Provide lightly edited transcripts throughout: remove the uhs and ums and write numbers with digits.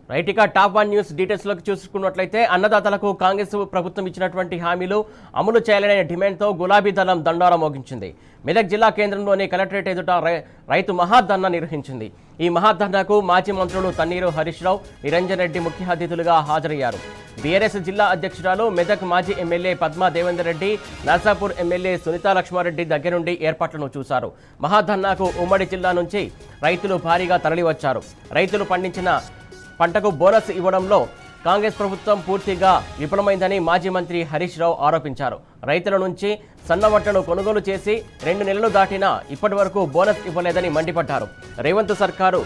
Right ఇక top 1 news details లోకి చూసుకున్నట్లయితే అన్నదాతలకు కాంగ్రెస్ ప్రభుత్వం ఇచ్చినటువంటి హామీలు అమలు చేయాలనే డిమాండ్తో గులాబీ దళం దండోరా మోగించింది. మెదక్ జిల్లా కేంద్రంలోని కలెక్టరేట్ ఎదుట రైతు మహాధర్నా నిర్వహించింది. ఈ మహాధర్నాకు మాజీ మంత్రులు తన్నీరు హరీష్ రావు, నిరంజన్ రెడ్డి ముఖ్య అతిథులుగా హాజరయ్యారు. బీఆర్ఎస్ జిల్లా అధ్యక్షురాలు మెదక్ మాజీ ఎమ్మెల్యే పద్మా దేవేందర్ రెడ్డి, నర్సాపూర్ ఎమ్మెల్యే సునీతా లక్ష్మారెడ్డి దగ్గరుండి ఏర్పాట్లను చూశారు. మహాధర్నాకు ఉమ్మడి జిల్లా నుంచి రైతులు భారీగా తరలివచ్చారు. రైతులు పండించిన పంటకు బోనస్ ఇవ్వడంలో కాంగ్రెస్ ప్రభుత్వం పూర్తిగా విఫలమైందని మాజీ మంత్రి హరీష్ రావు ఆరోపించారు. రైతుల నుంచి సన్నవట్టను కొనుగోలు చేసి 2 నెలలు దాటినా ఇప్పటి వరకు బోనస్ ఇవ్వలేదని మండిపడ్డారు. రేవంత్ సర్కారు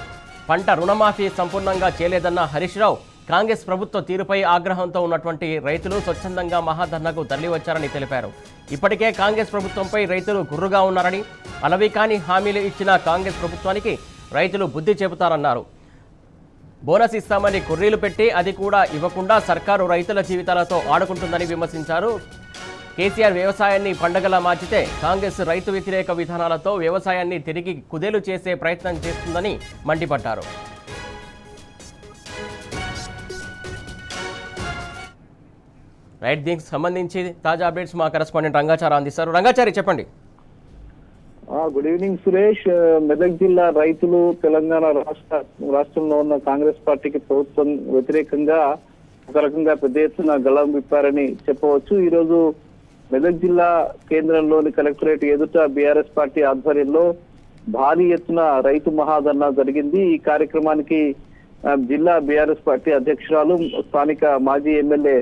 పంట రుణమాఫీ సంపూర్ణంగా చేయలేదన్న హరీష్ రావు కాంగ్రెస్ ప్రభుత్వ తీరుపై ఆగ్రహంతో ఉన్నటువంటి రైతులు స్వచ్ఛందంగా మహాధర్నాకు తరలివచ్చారని తెలిపారు. ఇప్పటికే కాంగ్రెస్ ప్రభుత్వంపై రైతులు గుర్రుగా ఉన్నారని, అలవి కాని హామీలు ఇచ్చిన కాంగ్రెస్ ప్రభుత్వానికి రైతులు బుద్ధి చెబుతారన్నారు. బోనస్ ఇస్తామని కుర్రీలు పెట్టి అది కూడా ఇవ్వకుండా సర్కారు రైతుల జీవితాలతో ఆడుకుంటుందని విమర్శించారు. కేసీఆర్ వ్యవసాయాన్ని పండగలా మార్చితే కాంగ్రెస్ రైతు వ్యతిరేక విధానాలతో వ్యవసాయాన్ని తిరిగి కుదేలు చేసే ప్రయత్నం చేస్తుందని మండిపడ్డారు. రైట్, దీనికి సంబంధించి తాజా అప్డేట్స్ మా కరెస్పాండెంట్ రంగాచారి అందిస్తారు. రంగాచారి చెప్పండి. Good evening Suresh. మెదక్ జిల్లా రైతులు తెలంగాణ రాష్ట్రంలో ఉన్న కాంగ్రెస్ పార్టీకి ప్రభుత్వం వ్యతిరేకంగా ఒక రకంగా పెద్ద ఎత్తున గళం విప్పారని చెప్పవచ్చు. ఈ రోజు మెదక్ జిల్లా కేంద్రంలోని కలెక్టరేట్ ఎదుట బీఆర్ఎస్ పార్టీ ఆధ్వర్యంలో భారీ ఎత్తున రైతు మహాధర్నా జరిగింది. ఈ కార్యక్రమానికి జిల్లా బీఆర్ఎస్ పార్టీ అధ్యక్షురాలు స్థానిక మాజీ ఎమ్మెల్యే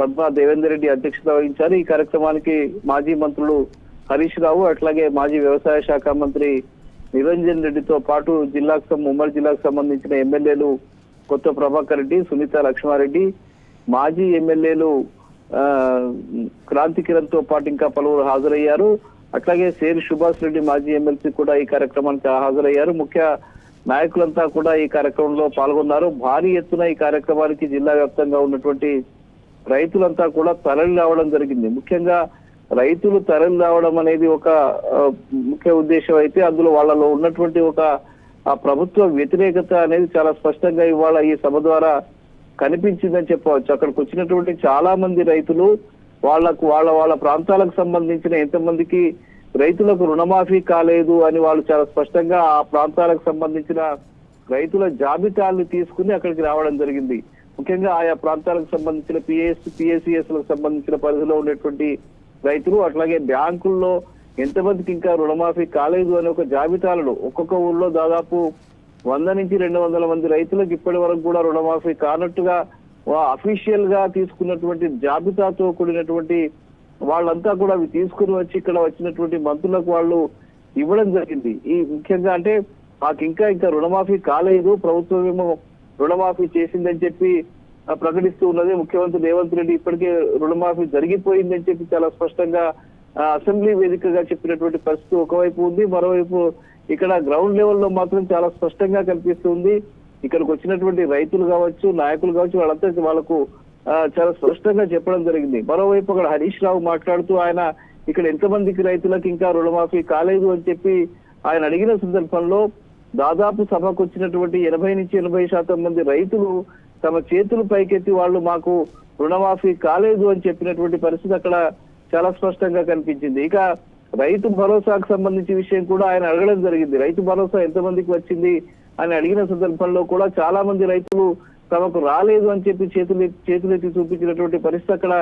పద్మా దేవేందర్ రెడ్డి అధ్యక్షత వహించారు. ఈ కార్యక్రమానికి మాజీ మంత్రులు హరీష్ రావు, అట్లాగే మాజీ వ్యవసాయ శాఖ మంత్రి నిరంజన్ రెడ్డితో పాటు ఉమ్మడి జిల్లాకు సంబంధించిన ఎమ్మెల్యేలు కొత్త ప్రభాకర్ రెడ్డి, సునీతా లక్ష్మారెడ్డి, మాజీ ఎమ్మెల్యేలు క్రాంతి కిరణ్ తో పాటు ఇంకా పలువురు హాజరయ్యారు. అట్లాగే సేరి సుభాష్ రెడ్డి మాజీ ఎమ్మెల్సీ కూడా ఈ కార్యక్రమానికి హాజరయ్యారు. ముఖ్య నాయకులంతా కూడా ఈ కార్యక్రమంలో పాల్గొన్నారు. భారీ ఎత్తున ఈ కార్యక్రమానికి జిల్లా వ్యాప్తంగా ఉన్నటువంటి రైతులంతా కూడా తరలి రావడం జరిగింది. ముఖ్యంగా రైతులు తరలి రావడం అనేది ఒక ముఖ్య ఉద్దేశం అయితే అందులో వాళ్ళలో ఉన్నటువంటి ఒక ప్రభుత్వ వ్యతిరేకత అనేది చాలా స్పష్టంగా ఇవాళ ఈ సభ ద్వారా కనిపించిందని చెప్పవచ్చు. అక్కడికి వచ్చినటువంటి చాలా మంది రైతులు వాళ్ళ ప్రాంతాలకు సంబంధించిన ఎంతమందికి రైతులకు రుణమాఫీ కాలేదు అని వాళ్ళు చాలా స్పష్టంగా ఆ ప్రాంతాలకు సంబంధించిన రైతుల జాబితాలను తీసుకుని అక్కడికి రావడం జరిగింది. ముఖ్యంగా ఆయా ప్రాంతాలకు సంబంధించిన పిఎస్సిఎస్ లకు సంబంధించిన పరిధిలో ఉన్నటువంటి రైతులు, అట్లాగే బ్యాంకుల్లో ఎంతమందికి ఇంకా రుణమాఫీ కాలేదు అనే ఒక జాబితాలను ఒక్కొక్క ఊళ్ళో దాదాపు 100 నుంచి 200 మంది రైతులకు ఇప్పటి వరకు కూడా రుణమాఫీ కానట్టుగా అఫీషియల్ గా తీసుకున్నటువంటి జాబితాతో కూడినటువంటి వాళ్ళంతా కూడా అవి తీసుకుని వచ్చి ఇక్కడ వచ్చినటువంటి మంత్రులకు వాళ్ళు ఇవ్వడం జరిగింది. ఈ ముఖ్యంగా అంటే మాకు ఇంకా రుణమాఫీ కాలేదు, ప్రభుత్వం ఏమో రుణమాఫీ చేసిందని చెప్పి ప్రకటిస్తూ ఉన్నది. ముఖ్యమంత్రి రేవంత్ రెడ్డి ఇప్పటికే రుణమాఫీ జరిగిపోయిందని చెప్పి చాలా స్పష్టంగా అసెంబ్లీ వేదికగా చెప్పినటువంటి పరిస్థితి ఒకవైపు ఉంది. మరోవైపు ఇక్కడ గ్రౌండ్ లెవెల్లో మాత్రం చాలా స్పష్టంగా కనిపిస్తుంది. ఇక్కడికి వచ్చినటువంటి రైతులు కావచ్చు, నాయకులు కావచ్చు, వాళ్ళకు చాలా స్పష్టంగా చెప్పడం జరిగింది. మరోవైపు అక్కడ హరీష్ రావు మాట్లాడుతూ ఆయన ఇక్కడ ఎంతమందికి రైతులకు ఇంకా రుణమాఫీ కాలేదు అని చెప్పి ఆయన అడిగిన సందర్భంలో దాదాపు సభకు వచ్చినటువంటి 80 నుంచి 80% మంది రైతులు తమ చేతులు పైకెత్తి వాళ్ళు మాకు రుణమాఫీ కాలేదు అని చెప్పినటువంటి పరిస్థితి అక్కడ చాలా స్పష్టంగా కనిపించింది. ఇక రైతు భరోసాకు సంబంధించిన విషయం కూడా ఆయన అడగడం జరిగింది. రైతు భరోసా ఎంతమందికి వచ్చింది అని అడిగిన సందర్భంలో కూడా చాలా మంది రైతులు తమకు రాలేదు అని చెప్పి చేతులెత్తి చూపించినటువంటి పరిస్థితి అక్కడ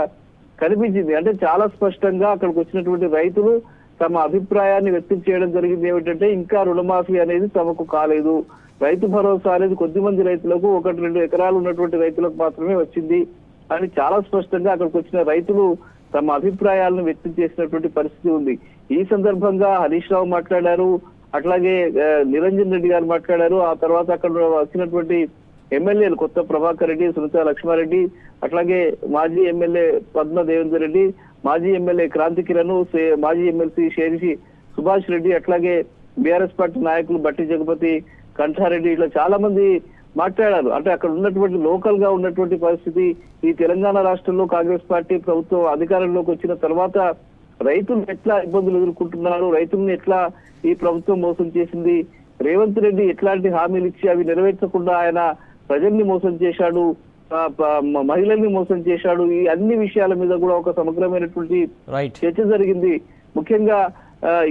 కనిపించింది. అంటే చాలా స్పష్టంగా అక్కడికి వచ్చినటువంటి రైతులు తమ అభిప్రాయాన్ని వ్యక్తం చేయడం జరిగింది. ఏమిటంటే ఇంకా రుణమాఫీ అనేది తమకు కాలేదు, రైతు భరోసా అనేది కొద్దిమంది రైతులకు 1-2 ఎకరాలు ఉన్నటువంటి రైతులకు మాత్రమే వచ్చింది అని చాలా స్పష్టంగా అక్కడికి వచ్చిన రైతులు తమ అభిప్రాయాలను వ్యక్తం చేసినటువంటి పరిస్థితి ఉంది. ఈ సందర్భంగా హరీష్ రావు మాట్లాడారు, అట్లాగే నిరంజన్ రెడ్డి గారు మాట్లాడారు. ఆ తర్వాత అక్కడ వచ్చినటువంటి ఎమ్మెల్యేలు కొత్త ప్రభాకర్ రెడ్డి, సునీతా లక్ష్మారెడ్డి, అట్లాగే మాజీ ఎమ్మెల్యే పద్మ దేవేందర్ రెడ్డి, మాజీ ఎమ్మెల్యే క్రాంతి కిరణ్, మాజీ ఎమ్మెల్సీ షేరిషి సుభాష్ రెడ్డి, అట్లాగే బీఆర్ఎస్ పార్టీ నాయకులు బట్టి జగపతి, కంఠారెడ్డి, ఇట్లా చాలా మంది మాట్లాడారు. అంటే అక్కడ ఉన్నటువంటి లోకల్ గా ఉన్నటువంటి పరిస్థితి, ఈ తెలంగాణ రాష్ట్రంలో కాంగ్రెస్ పార్టీ ప్రభుత్వం అధికారంలోకి వచ్చిన తర్వాత రైతులు ఎట్లా ఇబ్బందులు ఎదుర్కొంటున్నారు, రైతుల్ని ఎట్లా ఈ ప్రభుత్వం మోసం చేసింది, రేవంత్ రెడ్డి ఎట్లాంటి హామీలు ఇచ్చి అవి నెరవేర్చకుండా ఆయన ప్రజల్ని మోసం చేశాడు, మహిళల్ని మోసం చేశాడు. ఈ అన్ని విషయాల మీద కూడా ఒక సమగ్రమైనటువంటి రైట్. చర్చ జరిగింది. ముఖ్యంగా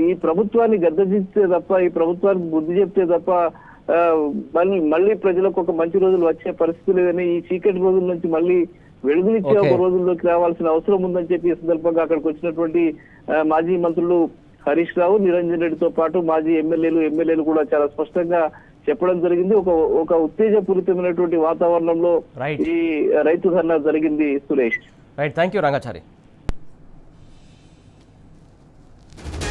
ఈ ప్రభుత్వాన్ని గద్దెదిస్తే తప్ప, ఈ ప్రభుత్వానికి బుద్ధి చెప్తే తప్ప మళ్ళీ ప్రజలకు ఒక మంచి రోజులు వచ్చే పరిస్థితి లేదని, ఈ చీకటి రోజుల నుంచి మళ్ళీ వెలుగునిచ్చే ఒక రోజుల్లోకి రావాల్సిన అవసరం ఉందని చెప్పి ఈ సందర్భంగా అక్కడికి వచ్చినటువంటి మాజీ మంత్రులు హరీష్ రావు, నిరంజన్ రెడ్డితో పాటు మాజీ ఎమ్మెల్యేలు కూడా చాలా స్పష్టంగా చెప్పడం జరిగింది. ఒక ఉత్తేజపూరితమైనటువంటి వాతావరణంలో ఈ రైతు ధర్నా జరిగింది. Suresh. Right, thank you Rangachari.